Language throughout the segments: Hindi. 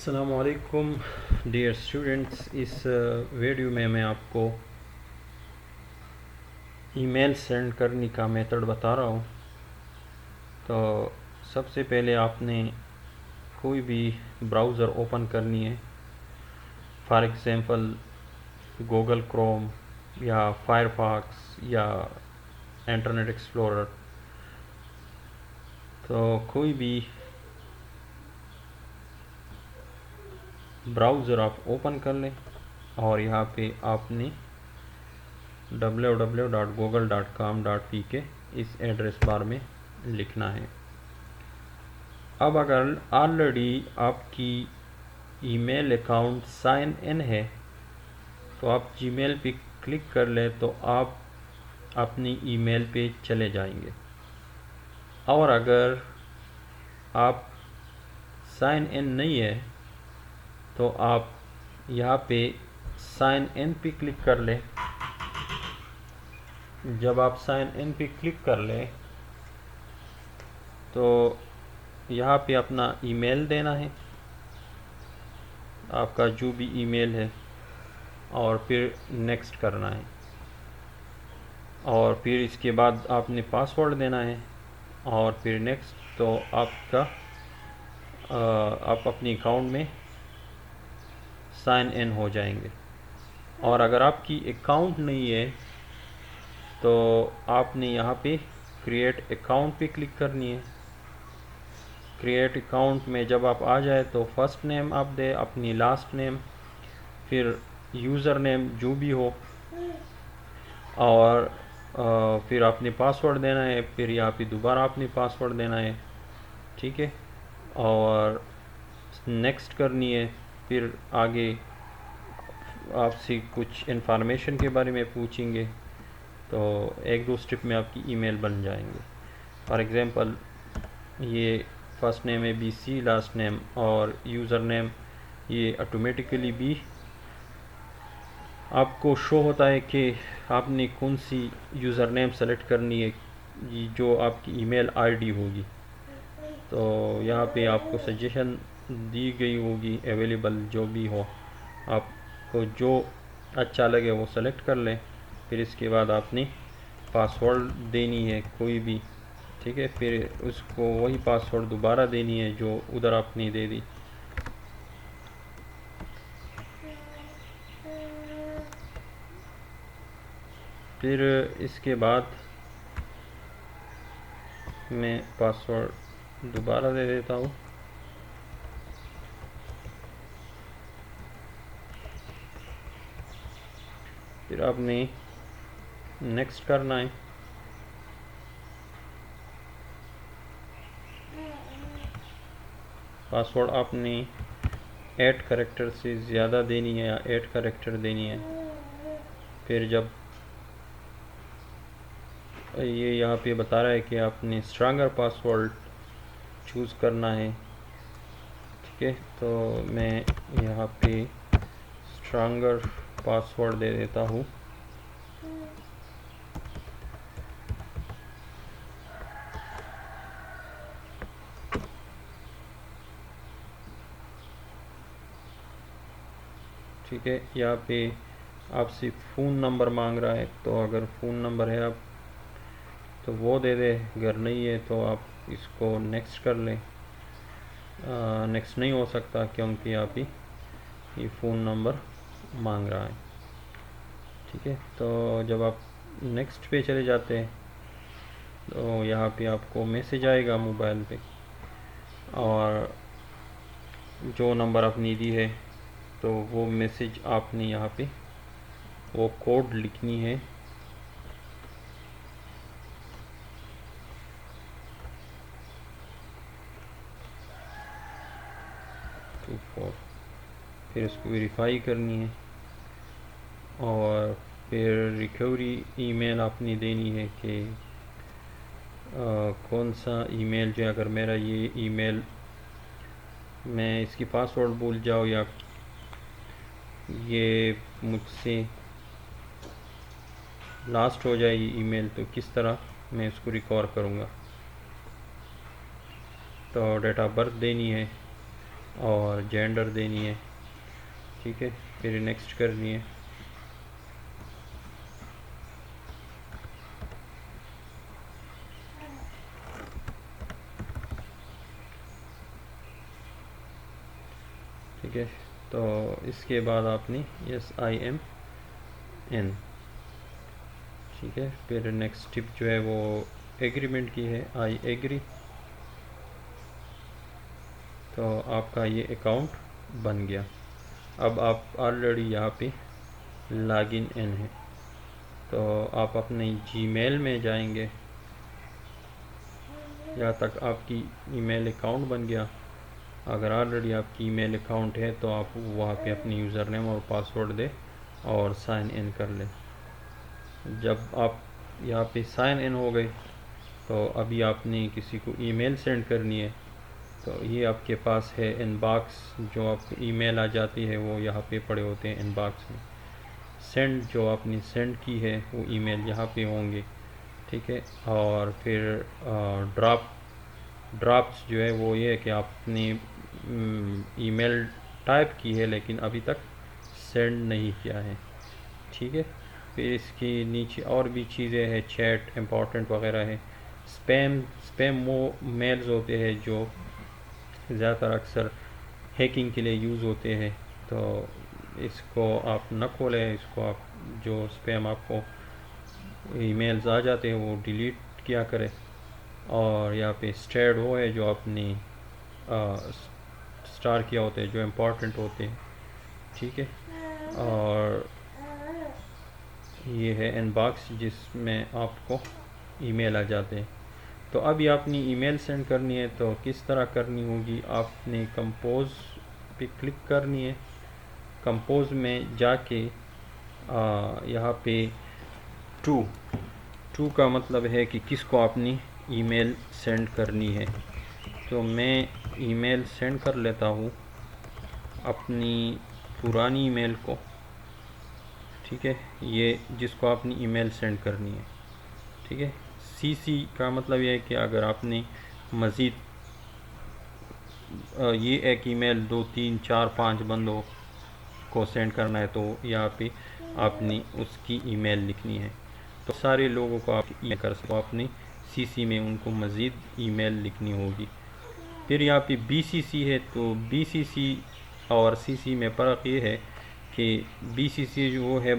अस्सलामुअलैकुम डियर स्टूडेंट्स। इस वीडियो में मैं आपको ईमेल सेंड करने का मेथड बता रहा हूँ। तो सबसे पहले आपने कोई भी ब्राउज़र ओपन करनी है, फॉर एग्ज़ाम्पल गूगल क्रोम या फायरफॉक्स या इंटरनेट एक्सप्लोरर। तो कोई भी ब्राउज़र आप ओपन कर लें और यहाँ पे आपने www.google.com.pk इस एड्रेस बार में लिखना है। अब अगर ऑलरेडी आपकी ईमेल अकाउंट साइन इन है तो आप जीमेल पे क्लिक कर ले तो आप अपनी ईमेल पे चले जाएंगे। और अगर आप साइन इन नहीं है तो आप यहाँ पे साइन इन पे क्लिक कर ले। जब आप साइन इन पे क्लिक कर ले तो यहाँ पे अपना ईमेल देना है, आपका जो भी ईमेल है, और फिर नेक्स्ट करना है। और फिर इसके बाद आपने पासवर्ड देना है और फिर नेक्स्ट। तो आपका आप अपनी अकाउंट में साइन इन हो जाएंगे। और अगर आपकी अकाउंट नहीं है तो आपने यहाँ पे क्रिएट अकाउंट पे क्लिक करनी है। क्रिएट अकाउंट में जब आप आ जाए तो फर्स्ट नेम आप दे, अपनी लास्ट नेम, फिर यूज़र नेम जो भी हो, और फिर आपने पासवर्ड देना है। फिर यहाँ पे दोबारा आपने पासवर्ड देना है, ठीक है। और नेक्स्ट करनी है। फिर आगे आपसे कुछ इन्फॉर्मेशन के बारे में पूछेंगे, तो एक दो स्टेप में आपकी ईमेल बन जाएंगे। फॉर एग्ज़ाम्पल ये फर्स्ट नेम है BC, लास्ट नेम और यूज़र नेम ये ऑटोमेटिकली भी आपको शो होता है कि आपने कौन सी यूज़र नेम सेलेक्ट करनी है जो आपकी ईमेल आईडी होगी। तो यहाँ पे आपको सजेशन दी गई होगी अवेलेबल, जो भी हो आपको जो अच्छा लगे वो सेलेक्ट कर लें। फिर इसके बाद आपने पासवर्ड देनी है कोई भी, ठीक है। फिर उसको वही पासवर्ड दोबारा देनी है जो उधर आपने दे दी। फिर इसके बाद मैं पासवर्ड दोबारा दे देता हूँ। फिर आपने नेक्स्ट करना है। पासवर्ड आपने 8 कैरेक्टर से ज़्यादा देनी है या 8 कैरेक्टर देनी है। फिर जब ये यहाँ पे बता रहा है कि आपने स्ट्रॉन्गर पासवर्ड चूज़ करना है, ठीक है। तो मैं यहाँ पे स्ट्रॉन्गर पासवर्ड दे देता हूँ। ठीक है। यहाँ पे आपसे फ़ोन नंबर मांग रहा है, तो अगर फ़ोन नंबर है आप तो वो दे दे, अगर नहीं है तो आप इसको नेक्स्ट कर लें। नेक्स्ट नहीं हो सकता क्योंकि आप ही ये फ़ोन नंबर मांग रहा है, ठीक है। तो जब आप नेक्स्ट पे चले जाते हैं तो यहाँ पे आपको मैसेज आएगा मोबाइल पे, और जो नंबर आपने दी है तो वो मैसेज आपने यहाँ पे वो कोड लिखनी है। फिर इसको वेरीफाई करनी है और फिर रिकवरी ईमेल आपने देनी है कि कौन सा ईमेल जो, अगर मेरा ये ईमेल मैं इसकी पासवर्ड भूल जाऊँ या ये मुझसे लास्ट हो जाए ये ईमेल, तो किस तरह मैं इसको रिकवर करूँगा। तो डेट ऑफ बर्थ देनी है और जेंडर देनी है, ठीक है। फिर नेक्स्ट करनी है। ठीक है, तो इसके बाद आपने यस आई एम एन, ठीक है। फिर नेक्स्ट टिप जो है वो एग्रीमेंट की है, आई एग्री। तो आपका ये अकाउंट बन गया। अब आप ऑलरेडी यहाँ पे लॉगिन इन है, तो आप अपने जीमेल में जाएंगे। यहाँ तक आपकी ईमेल अकाउंट बन गया। अगर ऑलरेडी आपकी ईमेल अकाउंट है तो आप वहाँ पे अपनी यूज़र नेम और पासवर्ड दें और साइन इन कर लें। जब आप यहाँ पे साइन इन हो गए तो अभी आपने किसी को ईमेल सेंड करनी है। तो ये आपके पास है इनबॉक्स, जो आपको ईमेल आ जाती है वो यहाँ पे पड़े होते हैं इनबॉक्स में। सेंड जो आपने सेंड की है वो ईमेल यहाँ पे होंगे, ठीक है। और फिर ड्रॉप्स जो है वो ये है कि आपने ईमेल टाइप की है लेकिन अभी तक सेंड नहीं किया है, ठीक है। फिर इसकी नीचे और भी चीज़ें हैं, चैट इम्पोर्टेंट वगैरह है। स्पैम वो मेल्स होते हैं जो ज़्यादातर अक्सर हैकिंग के लिए यूज़ होते हैं, तो इसको आप न खोलें। इसको आप जो स्पैम आपको ईमेल्स आ जाते हैं वो डिलीट किया करें। और यहाँ पे स्टेड वो है जो आपने स्टार किया होते हैं, जो इम्पोर्टेंट होते हैं, ठीक है। और ये है इनबॉक्स जिसमें आपको ईमेल आ जाते हैं। तो अभी आपने ईमेल सेंड करनी है तो किस तरह करनी होगी, आपने कंपोज पे क्लिक करनी है। कंपोज में जाके यहाँ पे टू का मतलब है कि किसको आपने ईमेल सेंड करनी है। तो मैं ईमेल सेंड कर लेता हूँ अपनी पुरानी ईमेल को, ठीक है। ये जिसको आपने ईमेल सेंड करनी है, ठीक है। सीसी का मतलब ये है कि अगर आपने मज़ीद ये एक ईमेल 2 3 4 5 बंदों को सेंड करना है तो यहाँ पे आपने उसकी ईमेल लिखनी है। तो सारे लोगों को आप ईमेल कर सकते हो, आपने सीसी में उनको मज़ीद ईमेल लिखनी होगी। फिर यहाँ पे बीसीसी है, तो बीसीसी और सीसी में फ़र्क ये है कि बीसीसी जो है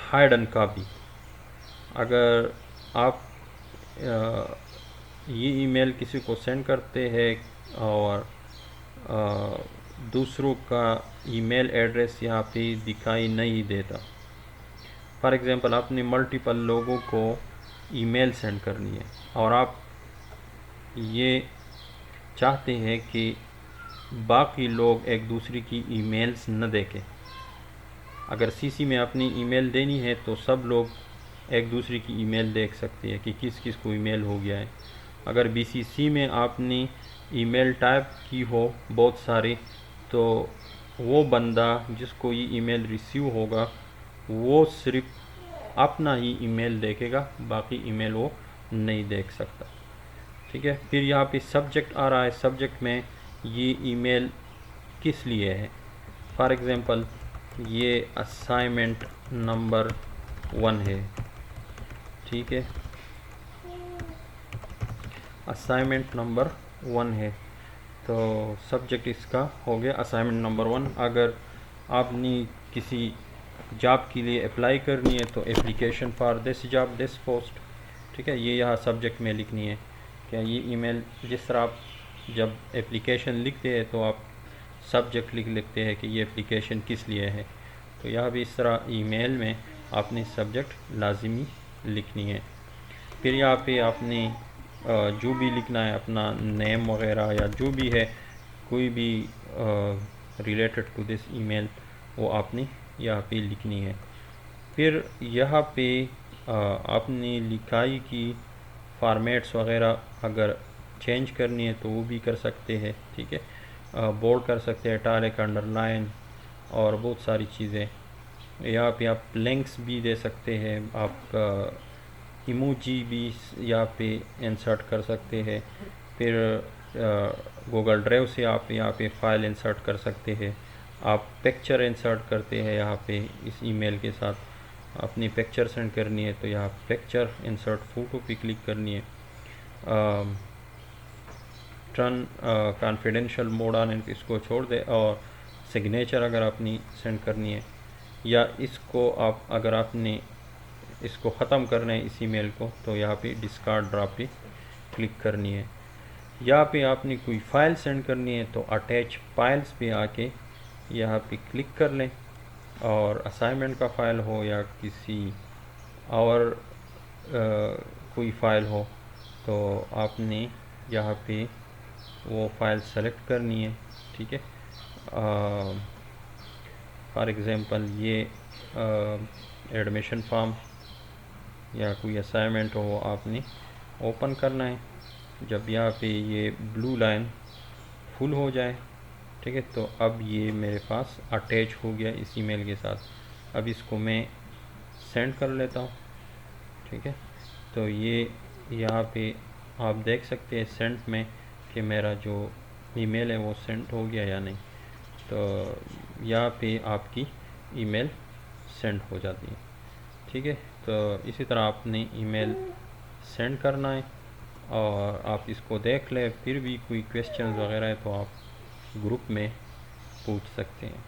हाइड एंड कॉपी। अगर आप ये ईमेल किसी को सेंड करते हैं और दूसरों का ईमेल एड्रेस यहाँ पे दिखाई नहीं देता, फॉर एग्ज़ाम्पल आपने मल्टीपल लोगों को ईमेल सेंड करनी है और आप ये चाहते हैं कि बाकी लोग एक दूसरे की ईमेल्स न देखें। अगर सीसी में अपनी ईमेल देनी है तो सब लोग एक दूसरे की ईमेल देख सकते हैं कि किस किस को ईमेल हो गया है। अगर बीसीसी में आपने ईमेल टाइप की हो बहुत सारे, तो वो बंदा जिसको ये ईमेल रिसीव होगा वो सिर्फ अपना ही ईमेल देखेगा, बाकी ईमेल वो नहीं देख सकता, ठीक है। फिर यहाँ पे सब्जेक्ट आ रहा है, सब्जेक्ट में ये ईमेल किस लिए है। फॉर एग्ज़ाम्पल ये असाइनमेंट नंबर 1 है, ठीक है। असाइनमेंट नंबर 1 है तो सब्जेक्ट इसका हो गया असाइनमेंट नंबर 1। अगर आपने किसी जॉब के लिए अप्लाई करनी है तो application for this job this post, ठीक है। ये यहाँ सब्जेक्ट में लिखनी है। क्या ये ईमेल जिस तरह आप जब एप्लीकेशन लिखते हैं तो आप सब्जेक्ट लिखते हैं कि ये एप्लीकेशन किस लिए है, तो यहाँ भी इस तरह ईमेल में आपने सब्जेक्ट लाजिमी लिखनी है। फिर यहाँ पे आपने जो भी लिखना है अपना नेम वगैरह या जो भी है कोई भी रिलेटेड टू दिस ईमेल वो आपने यहाँ पे लिखनी है। फिर यहाँ पे आपने लिखाई की फॉर्मेट्स वगैरह अगर चेंज करनी है तो वो भी कर सकते हैं, ठीक है। बोल्ड कर सकते हैं, इटैलिक, अंडरलाइन और बहुत सारी चीज़ें। यहाँ पे आप लिंक्स भी दे सकते हैं, आप इमोजी भी यहाँ पे इंसर्ट कर सकते हैं, फिर गूगल ड्राइव से आप यहाँ पे फ़ाइल इंसर्ट कर सकते हैं। आप पिक्चर इंसर्ट करते हैं यहाँ पे इस ईमेल के साथ अपनी पिक्चर सेंड करनी है तो यहाँ पिक्चर इंसर्ट फ़ोटो पे क्लिक करनी है। टर्न कॉन्फिडेंशियल मोड ऑन इसको छोड़ दे और सिग्नेचर अगर अपनी सेंड करनी है या इसको आप अगर आपने इसको ख़त्म करना है इस ईमेल को तो यहाँ पे डिस्कार्ड ड्रॉप पे क्लिक करनी है। यहाँ पे आपने कोई फ़ाइल सेंड करनी है तो अटैच फाइल्स पे आके यहाँ पे क्लिक कर लें और असाइनमेंट का फ़ाइल हो या किसी और कोई फ़ाइल हो तो आपने यहाँ पे वो फ़ाइल सेलेक्ट करनी है। ठीक है, फॉर एग्ज़ाम्पल ये एडमिशन फॉर्म या कोई असाइनमेंट हो आपने ओपन करना है। जब यहाँ पे ये ब्लू लाइन फुल हो जाए, ठीक है, तो अब ये मेरे पास अटैच हो गया इस ईमेल के साथ। अब इसको मैं सेंड कर लेता हूँ। ठीक है, तो ये यहाँ पे आप देख सकते हैं सेंड में कि मेरा जो ईमेल है वो सेंड हो गया या नहीं। तो यहाँ पे आपकी ईमेल सेंड हो जाती है। ठीक है, तो इसी तरह आपने ईमेल सेंड करना है और आप इसको देख लें। फिर भी कोई क्वेश्चन वगैरह है तो आप ग्रुप में पूछ सकते हैं।